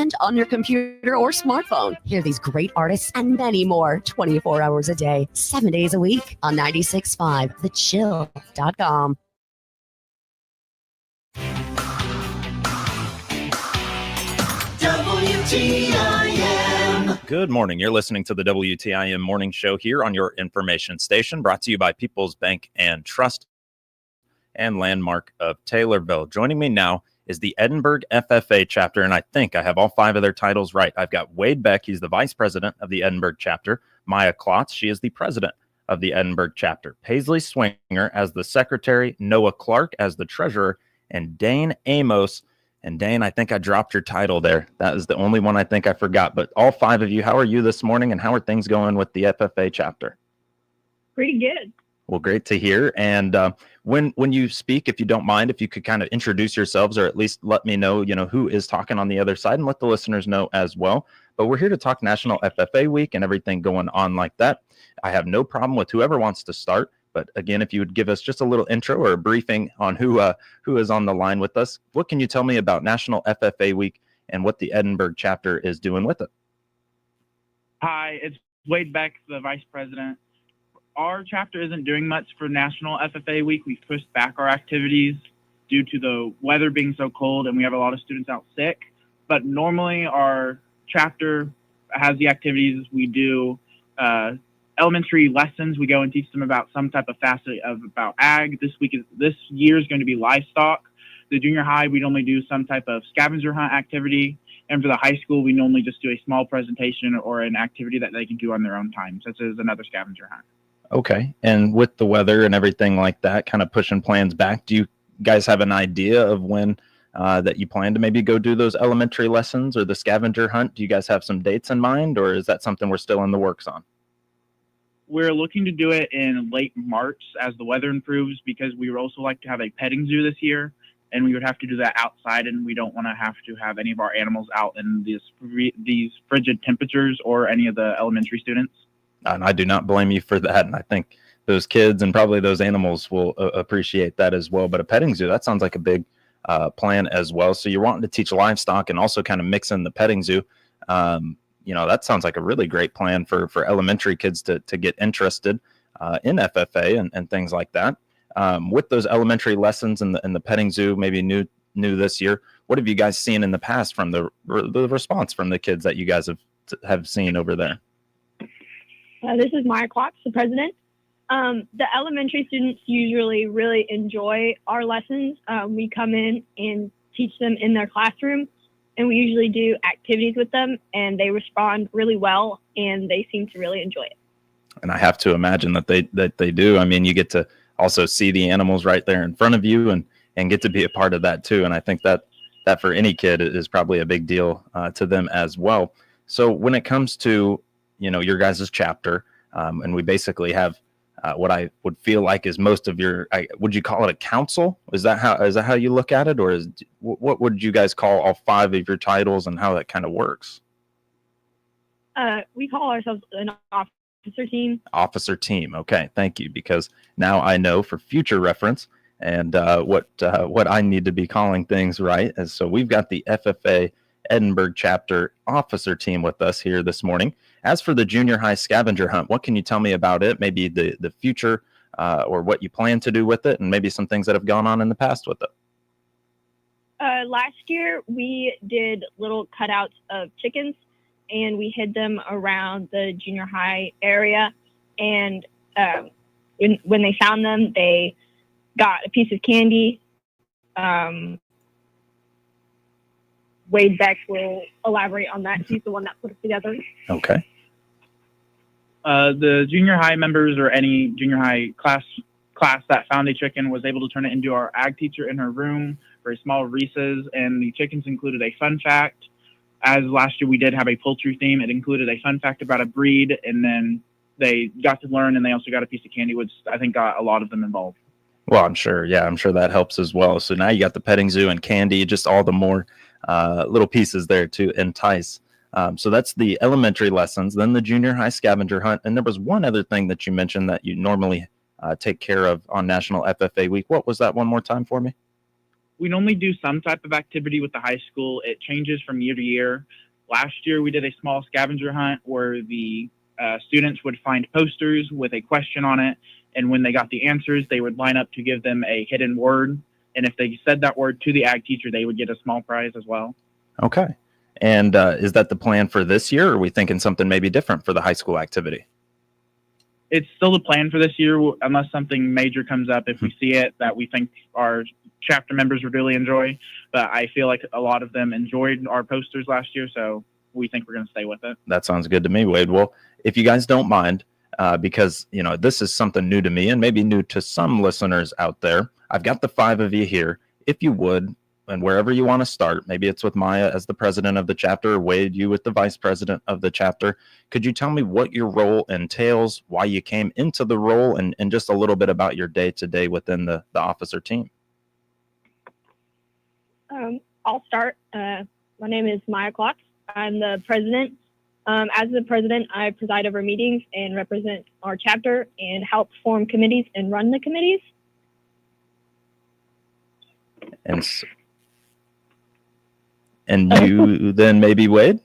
and on your computer or smartphone. Hear these great artists and many more 24 hours a day, 7 days a week on 96.5 thechill.com. WTIM. Good morning. You're listening to the WTIM morning show here on your information station, brought to you by People's Bank and Trust and Landmark of Taylorville. Joining me now is the Edinburgh FFA chapter, and I think I have all 5 of their titles right. I've got Wade Beck, he's the vice president of the Edinburgh chapter. Maya Klotz, she is the president of the Edinburgh chapter. Paisley Swinger as the secretary, Noah Clark as the treasurer, and Dane Amos. And Dane, I think I dropped your title there. That is the only one I think I forgot. But all 5 of you, how are you this morning, and how are things going with the FFA chapter? Pretty good. Well, great to hear. And when you speak, if you don't mind, if you could kind of introduce yourselves, or at least let me know, who is talking on the other side, and let the listeners know as well. But we're here to talk National FFA Week and everything going on like that. I have no problem with whoever wants to start. But again, if you would give us just a little intro or a briefing on who is on the line with us, what can you tell me about National FFA Week and what the Edinburgh chapter is doing with it? Hi, it's Wade Beck, the vice president. Our chapter isn't doing much for National FFA Week. We've pushed back our activities due to the weather being so cold, and we have a lot of students out sick. But normally our chapter has the activities. We do elementary lessons. We go and teach them about some type of facet about ag. This year is going to be livestock. The junior high, we normally do some type of scavenger hunt activity. And for the high school, we normally just do a small presentation or an activity that they can do on their own time, such as another scavenger hunt. Okay. And with the weather and everything like that, kind of pushing plans back, do you guys have an idea of when that you plan to maybe go do those elementary lessons or the scavenger hunt? Do you guys have some dates in mind, or is that something we're still in the works on? We're looking to do it in late March as the weather improves, because we would also like to have a petting zoo this year, and we would have to do that outside, and we don't want to have any of our animals out in these frigid temperatures or any of the elementary students. And I do not blame you for that. And I think those kids and probably those animals will appreciate that as well. But a petting zoo, that sounds like a big plan as well. So you're wanting to teach livestock and also kind of mix in the petting zoo. That sounds like a really great plan for elementary kids to get interested in FFA and things like that. With those elementary lessons and the petting zoo, maybe new this year, what have you guys seen in the past from the response from the kids that you guys have seen over there? This is Maya Klotz, the president. The elementary students usually really enjoy our lessons. We come in and teach them in their classroom, and we usually do activities with them, and they respond really well, and they seem to really enjoy it. And I have to imagine that they do. I mean, you get to also see the animals right there in front of you and get to be a part of that too. And I think that for any kid is probably a big deal to them as well. So when it comes to your guys' chapter, and we basically have what I would feel like is most of your, would you call it a council? Is that how you look at it? Or what would you guys call all 5 of your titles and how that kind of works? We call ourselves an officer team. Officer team. Okay. Thank you. Because now I know for future reference and what I need to be calling things right. And so we've got the FFA Edinburgh chapter officer team with us here this morning. As for the junior high scavenger hunt, what can you tell me about it? Maybe the future or what you plan to do with it, and maybe some things that have gone on in the past with it. Last year, we did little cutouts of chickens, and we hid them around the junior high area. And when they found them, they got a piece of candy. Wade Beck will elaborate on that. He's the one that put it together. Okay. The junior high members or any junior high class that found a chicken was able to turn it into our ag teacher in her room for a small recess, and the chickens included a fun fact. As last year we did have a poultry theme, it included a fun fact about a breed, and then they got to learn, and they also got a piece of candy, which I think got a lot of them involved. Well, I'm sure that helps as well. So now you got the petting zoo and candy, just all the more little pieces there to entice. So that's the elementary lessons, then the junior high scavenger hunt. And there was one other thing that you mentioned that you normally take care of on National FFA Week. What was that one more time for me? we normally do some type of activity with the high school. It changes from year to year. Last year, we did a small scavenger hunt where the students would find posters with a question on it. And when they got the answers, they would line up to give them a hidden word. And if they said that word to the ag teacher, they would get a small prize as well. Okay. And is that the plan for this year, or are we thinking something maybe different for the high school activity? It's still the plan for this year, unless something major comes up. If we see it that we think our chapter members would really enjoy, but I feel like a lot of them enjoyed our posters last year, so we think we're going to stay with it. That sounds good to me, Wade. Well, if you guys don't mind, because this is something new to me and maybe new to some listeners out there, I've got the 5 of you here. If you would, and wherever you want to start, maybe it's with Maya as the president of the chapter, or Wade, you with the vice president of the chapter. Could you tell me what your role entails, why you came into the role, and just a little bit about your day-to-day within the officer team? I'll start. My name is Maya Klotz. I'm the president. As the president, I preside over meetings and represent our chapter and help form committees and run the committees. And you then maybe Wade?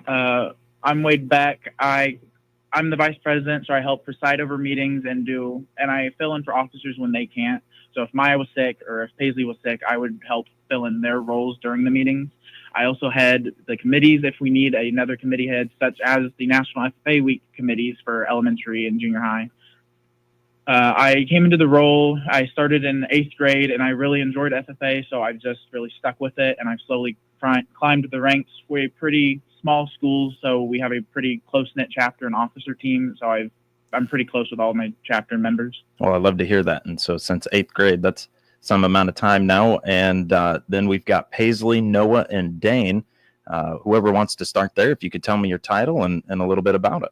I'm Wade Beck. I'm the vice president, so I help preside over meetings and I fill in for officers when they can't. So if Maya was sick or if Paisley was sick, I would help fill in their roles during the meetings. I also head the committees if we need another committee head, such as the National FFA Week committees for elementary and junior high. I came into the role, I started in 8th grade, and I really enjoyed FFA, so I've just really stuck with it, and I've slowly climbed the ranks. We're a pretty small school, so we have a pretty close-knit chapter and officer team, so I'm pretty close with all my chapter members. Well, I love to hear that. And so since 8th grade, that's some amount of time now. And then we've got Paisley, Noah, and Dane. Whoever wants to start there, if you could tell me your title and a little bit about it.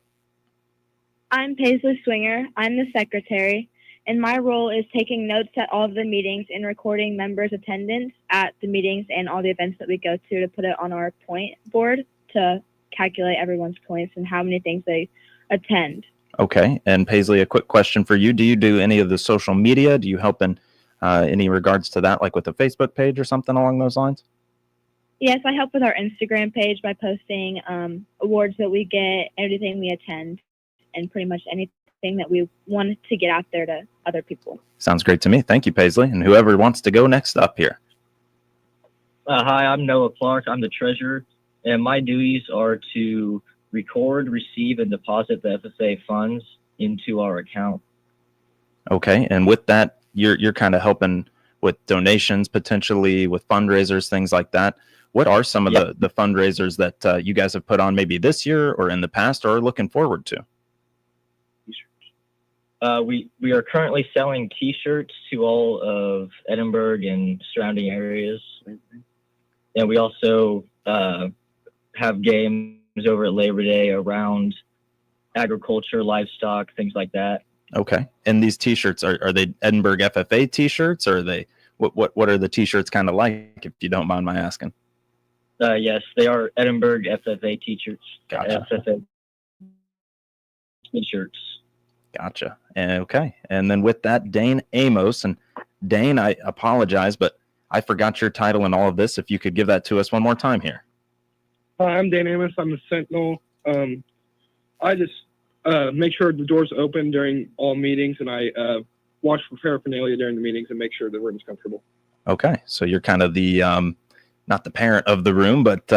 I'm Paisley Swinger. I'm the secretary, and my role is taking notes at all of the meetings and recording members' attendance at the meetings and all the events that we go to put it on our point board to calculate everyone's points and how many things they attend. Okay. And Paisley, a quick question for you. Do you do any of the social media? Do you help in any regards to that, like with a Facebook page or something along those lines? Yes, I help with our Instagram page by posting awards that we get, everything we attend, and pretty much anything that we want to get out there to other people. Sounds great to me. Thank you, Paisley. And whoever wants to go next up here. Hi, I'm Noah Clark. I'm the treasurer, and my duties are to record, receive, and deposit the FFA funds into our account. Okay. And with that, you're kind of helping with donations, potentially with fundraisers, things like that. What are some of the fundraisers that you guys have put on maybe this year or in the past or are looking forward to? We are currently selling T-shirts to all of Edinburgh and surrounding areas. And we also have games over at Labor Day around agriculture, livestock, things like that. Okay. And these T-shirts, are they Edinburgh FFA T-shirts, or are they what are the T-shirts kind of like, if you don't mind my asking? Yes, they are Edinburgh FFA T-shirts. Gotcha. FFA T-shirts. Gotcha. Okay. And then with that, Dane Amos. And Dane, I apologize, but I forgot your title in all of this. If you could give that to us one more time here. Hi, I'm Dane Amos. I'm a Sentinel. I just make sure the doors open during all meetings, and I watch for paraphernalia during the meetings and make sure the room's comfortable. Okay. So you're kind of the, not the parent of the room, but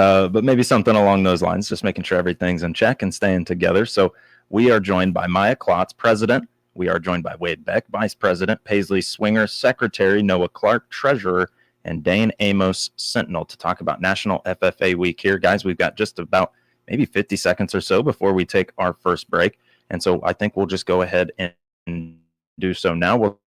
maybe something along those lines, just making sure everything's in check and staying together. So we are joined by Maya Klotz, president. We are joined by Wade Beck, vice president, Paisley Swinger, secretary, Noah Clark, treasurer, and Dane Amos, sentinel, to talk about National FFA Week here. Guys, we've got just about maybe 50 seconds or so before we take our first break. And so I think we'll just go ahead and do so now. We'll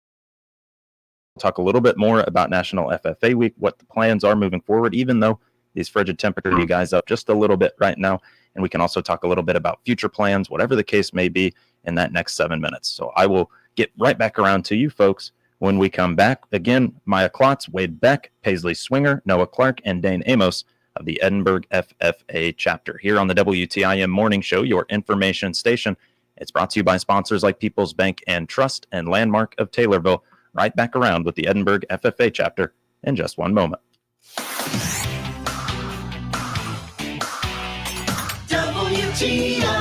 talk a little bit more about National FFA Week, what the plans are moving forward, even though these frigid temperatures you guys up just a little bit right now. And we can also talk a little bit about future plans, whatever the case may be, in that next 7 minutes. So I will get right back around to you folks when we come back. Again, Maya Klotz, Wade Beck, Paisley Swinger, Noah Clark, and Dane Amos of the Edinburgh FFA chapter here on the WTIM Morning Show, your information station. It's brought to you by sponsors like People's Bank and Trust and Landmark of Taylorville. right back around with the Edinburgh FFA chapter in just one moment. WTIM.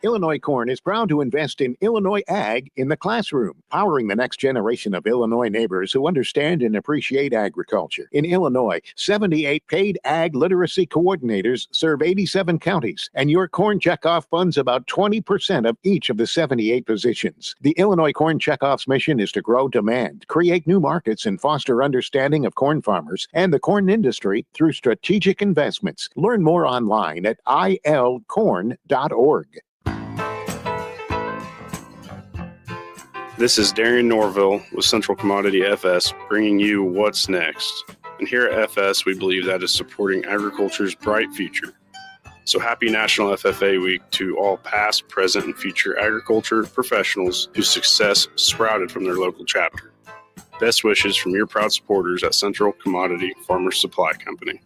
Illinois Corn is proud to invest in Illinois Ag in the classroom, powering the next generation of Illinois neighbors who understand and appreciate agriculture. In Illinois, 78 paid ag literacy coordinators serve 87 counties, and your corn checkoff funds about 20% of each of the 78 positions. The Illinois Corn Checkoff's mission is to grow demand, create new markets, and foster understanding of corn farmers and the corn industry through strategic investments. Learn more online at ilcorn.org. This is Darian Norville with Central Commodity FS bringing you What's Next. And here at FS, we believe that is supporting agriculture's bright future. So happy National FFA Week to all past, present, and future agriculture professionals whose success sprouted from their local chapter. Best wishes from your proud supporters at Central Commodity Farmers Supply Company.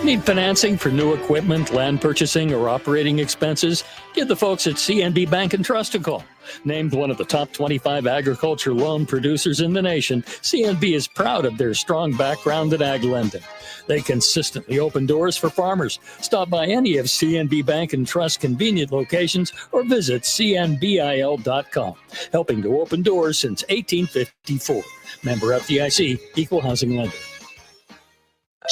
Need financing for new equipment, land purchasing, or operating expenses? Give the folks at CNB Bank and Trust a call. Named one of the top 25 agriculture loan producers in the nation, CNB is proud of their strong background in ag lending. They consistently open doors for farmers. Stop by any of CNB Bank and Trust convenient locations or visit cnbil.com. Helping to open doors since 1854. Member FDIC, Equal Housing Lender.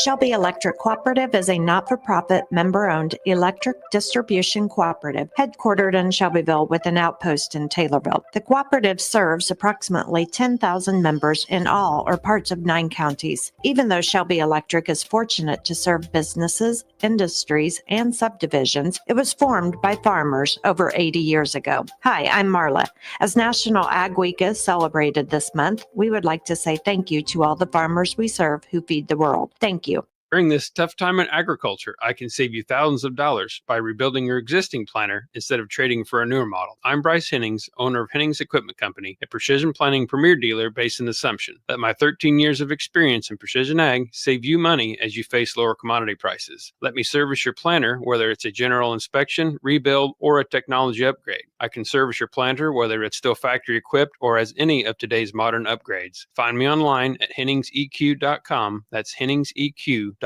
Shelby Electric Cooperative is a not-for-profit, member-owned electric distribution cooperative headquartered in Shelbyville with an outpost in Taylorville. The cooperative serves approximately 10,000 members in all or parts of 9 counties. Even though Shelby Electric is fortunate to serve businesses, industries, and subdivisions, it was formed by farmers over 80 years ago. Hi, I'm Marla. As National Ag Week is celebrated this month, we would like to say thank you to all the farmers we serve who feed the world. Thank you. During this tough time in agriculture, I can save you thousands of dollars by rebuilding your existing planter instead of trading for a newer model. I'm Bryce Hennings, owner of Hennings Equipment Company, a precision planting premier dealer based in Assumption. Let my 13 years of experience in precision ag save you money as you face lower commodity prices. Let me service your planter, whether it's a general inspection, rebuild, or a technology upgrade. I can service your planter, whether it's still factory equipped or as any of today's modern upgrades. Find me online at henningseq.com. That's henningseq.com.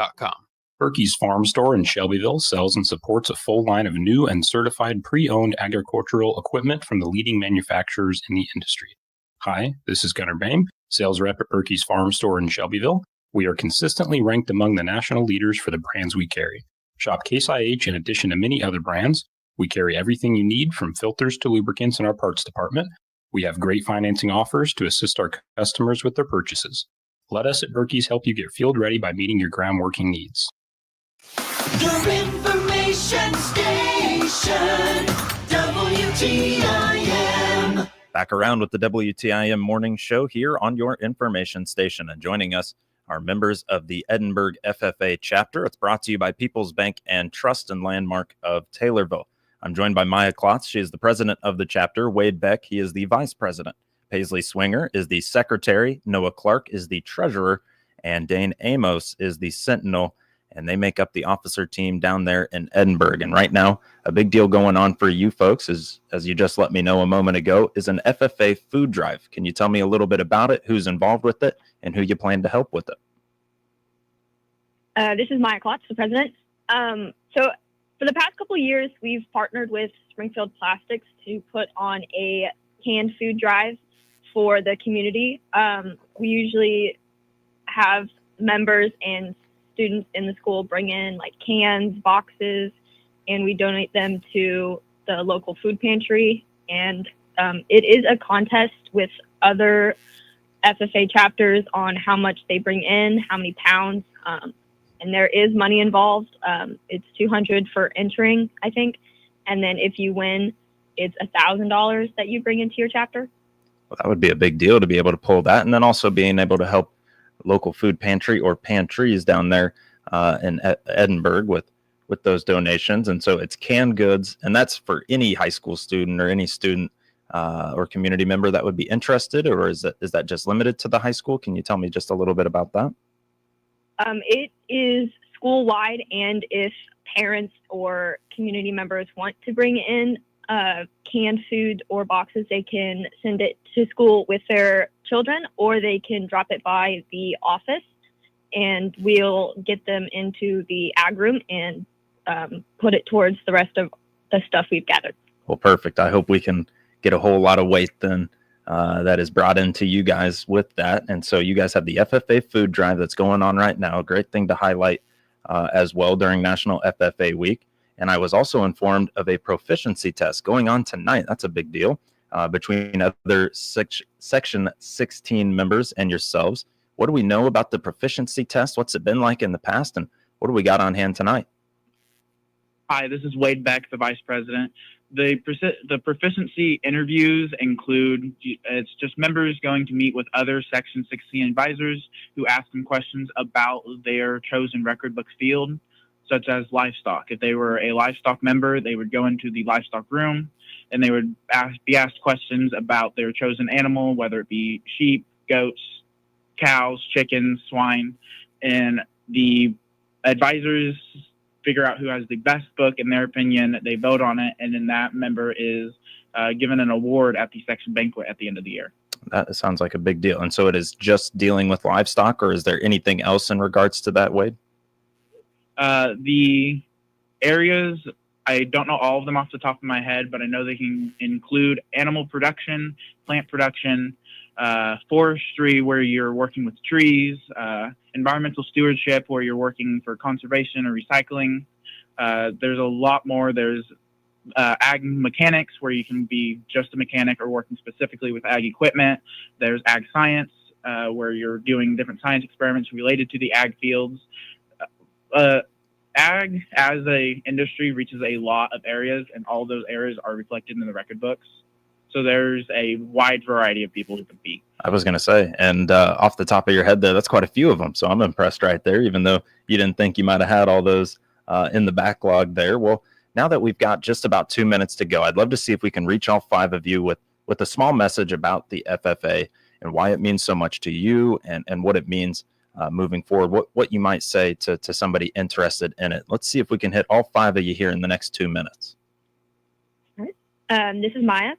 Berkey's Farm Store in Shelbyville sells and supports a full line of new and certified pre-owned agricultural equipment from the leading manufacturers in the industry. Hi, this is Gunnar Bain, sales rep at Berkey's Farm Store in Shelbyville. We are consistently ranked among the national leaders for the brands we carry. Shop Case IH in addition to many other brands. We carry everything you need from filters to lubricants in our parts department. We have great financing offers to assist our customers with their purchases. Let us at Berkey's help you get field ready by meeting your ground working needs. Your information station, WTIM. Back around with the WTIM morning show here on your information station. And joining us are members of the Edinburgh FFA chapter. It's brought to you by People's Bank and Trust and Landmark of Taylorville. I'm joined by Maya Klotz. She is the president of the chapter. Wade Beck, he is the vice president. Paisley Swinger is the secretary. Noah Clark is the treasurer. And Dane Amos is the sentinel. And they make up the officer team down there in Edinburgh. And right now, a big deal going on for you folks, is, as you just let me know a moment ago, is an FFA food drive. Can you tell me a little bit about it, who's involved with it, and who you plan to help with it? This is Maya Klotz, the president. So for the past couple of years, we've partnered with Springfield Plastics to put on a canned food drive for the community. We usually have members and students in the school bring in like cans, boxes, and we donate them to the local food pantry. And it is a contest with other FFA chapters on how much they bring in, how many pounds, and there is money involved. It's $200 for entering, I think. And then if you win, it's $1,000 that you bring into your chapter. Well, that would be a big deal to be able to pull that. And then also being able to help local food pantry or pantries down there in Edinburgh with those donations. And so it's canned goods, and that's for any high school student or any student or community member that would be interested, or is that just limited to the high school? Can you tell me just a little bit about that? It is school-wide, and if parents or community members want to bring in canned food or boxes, they can send it to school with their children, or they can drop it by the office, and we'll get them into the ag room and put it towards the rest of the stuff we've gathered. Well, perfect. I hope we can get a whole lot of weight then that is brought into you guys with that. And so you guys have the FFA food drive that's going on right now. A great thing to highlight as well during National FFA Week. And I was also informed of a proficiency test going on tonight. That's a big deal between other Section 16 members and yourselves. What do we know about the proficiency test? What's it been like in the past? And what do we got on hand tonight? Hi, this is Wade Beck, the Vice President. The proficiency interviews include, it's just members going to meet with other Section 16 advisors who ask them questions about their chosen record book field, such as livestock. If they were a livestock member, they would go into the livestock room and they would be asked questions about their chosen animal, whether it be sheep, goats, cows, chickens, swine, and the advisors figure out who has the best book in their opinion. They vote on it, and then that member is given an award at the section banquet at the end of the year. That sounds like a big deal. And so it is just dealing with livestock, or is there anything else in regards to that, Wade? The areas, I don't know all of them off the top of my head, but I know they can include animal production, plant production, forestry, where you're working with trees, environmental stewardship, where you're working for conservation or recycling. There's a lot more. There's ag mechanics, where you can be just a mechanic or working specifically with ag equipment. There's ag science, where you're doing different science experiments related to the ag fields. Ag as a industry reaches a lot of areas, and all those areas are reflected in the record books. So there's a wide variety of people who compete. I was going to say, and off the top of your head there, that's quite a few of them. So I'm impressed right there, even though you didn't think you might have had all those in the backlog there. Well, now that we've got just about 2 minutes to go, I'd love to see if we can reach all 5 of you with a small message about the FFA and why it means so much to you and what it means moving forward, what you might say to somebody interested in it. Let's see if we can hit all 5 of you here in the next 2 minutes. All right. This is Maya.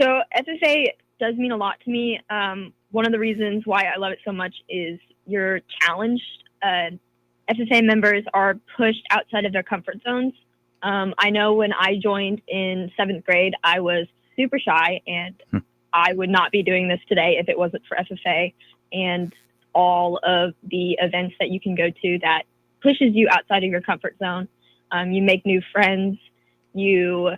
So FFA does mean a lot to me. One of the reasons why I love it so much is you're challenged. FFA members are pushed outside of their comfort zones. I know when I joined in 7th grade, I was super shy, and I would not be doing this today if it wasn't for FFA and all of the events that you can go to that pushes you outside of your comfort zone. You make new friends. You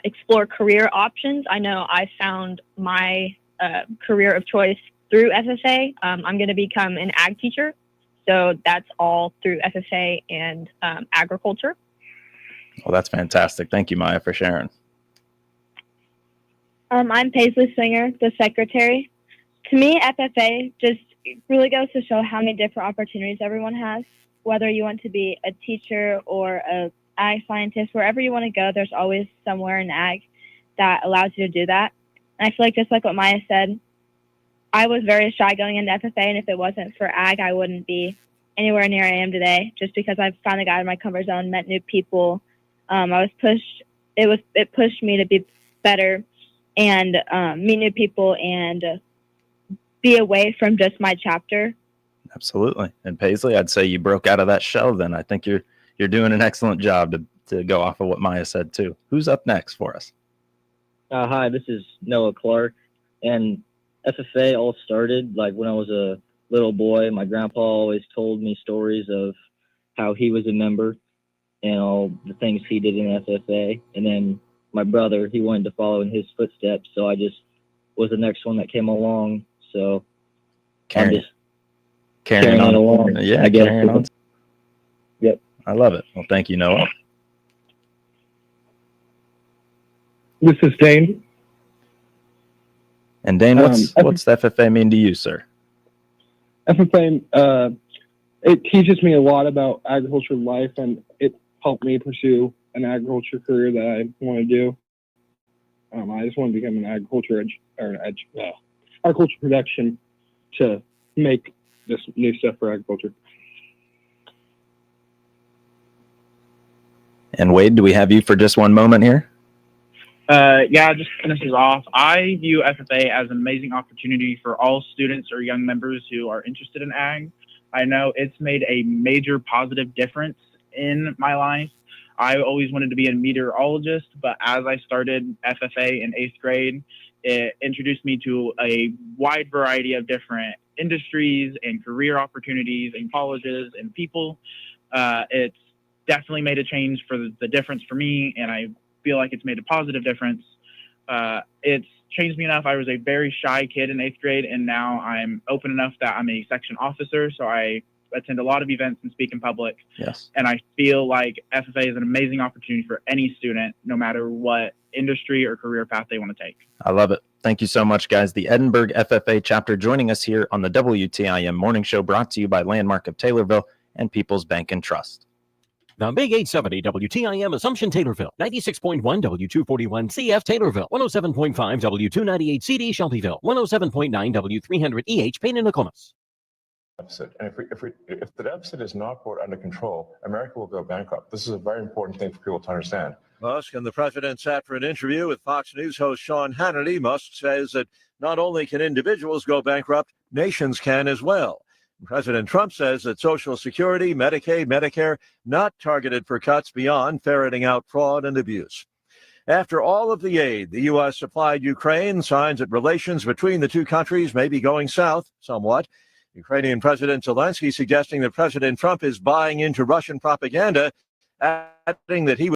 explore career options. I know I found my career of choice through FFA. I'm going to become an ag teacher. So that's all through FFA and agriculture. Well, that's fantastic. Thank you, Maya, for sharing. I'm Paisley Swinger, the secretary. To me, FFA just really goes to show how many different opportunities everyone has. Whether you want to be a teacher or a ag scientist, wherever you want to go, there's always somewhere in ag that allows you to do that. And I feel like just like what Maya said, I was very shy going into FFA, and if it wasn't for ag, I wouldn't be anywhere near I am today, just because I've finally got out of my comfort zone, met new people. I was pushed. It pushed me to be better and meet new people and be away from just my chapter. Absolutely. And Paisley, I'd say you broke out of that shell then. I think you're doing an excellent job to go off of what Maya said too. Who's up next for us? Hi, this is Noah Clark, and FFA all started like when I was a little boy. My grandpa always told me stories of how he was a member and all the things he did in FFA. And then my brother, he wanted to follow in his footsteps, so I just was the next one that came along. So I'm just carrying on along. Yeah, I guess. carrying on. Yep. I love it. Well, thank you, Noah. This is Dane. And Dane, what's the FFA mean to you, sir? FFA, it teaches me a lot about agriculture life, and it helped me pursue an agriculture career that I want to do. I just want to become an agriculture production to make this new stuff for agriculture. And Wade, do we have you for just one moment here? Yeah, just to finish this off, I view FFA as an amazing opportunity for all students or young members who are interested in ag. I know it's made a major positive difference in my life. I always wanted to be a meteorologist, but as I started FFA in 8th grade, it introduced me to a wide variety of different industries and career opportunities and colleges and people. It's definitely made a change for the difference for me, and I feel like it's made a positive difference. It's changed me enough. I was a very shy kid in 8th grade, and now I'm open enough that I'm a section officer, so I attend a lot of events and speak in public. Yes. And I feel like FFA is an amazing opportunity for any student, no matter what industry or career path they want to take. I love it. Thank you so much, guys. The Edinburgh FFA chapter joining us here on the WTIM Morning Show, brought to you by Landmark of Taylorville and People's Bank and Trust. The Big 870 WTIM Assumption Taylorville, 96.1 W241 CF Taylorville, 107.5 W298 CD Shelbyville, 107.9 W300 EH Payne and Nokomis. And if the deficit is not brought under control, America will go bankrupt. This is a very important thing for people to understand. Musk and the president sat for an interview with Fox News host Sean Hannity. Musk says that not only can individuals go bankrupt, nations can as well. President Trump says that Social Security, Medicaid, Medicare, not targeted for cuts beyond ferreting out fraud and abuse. After all of the aid the U.S. supplied Ukraine, signs that relations between the two countries may be going south somewhat. Ukrainian President Zelensky suggesting that President Trump is buying into Russian propaganda, adding that he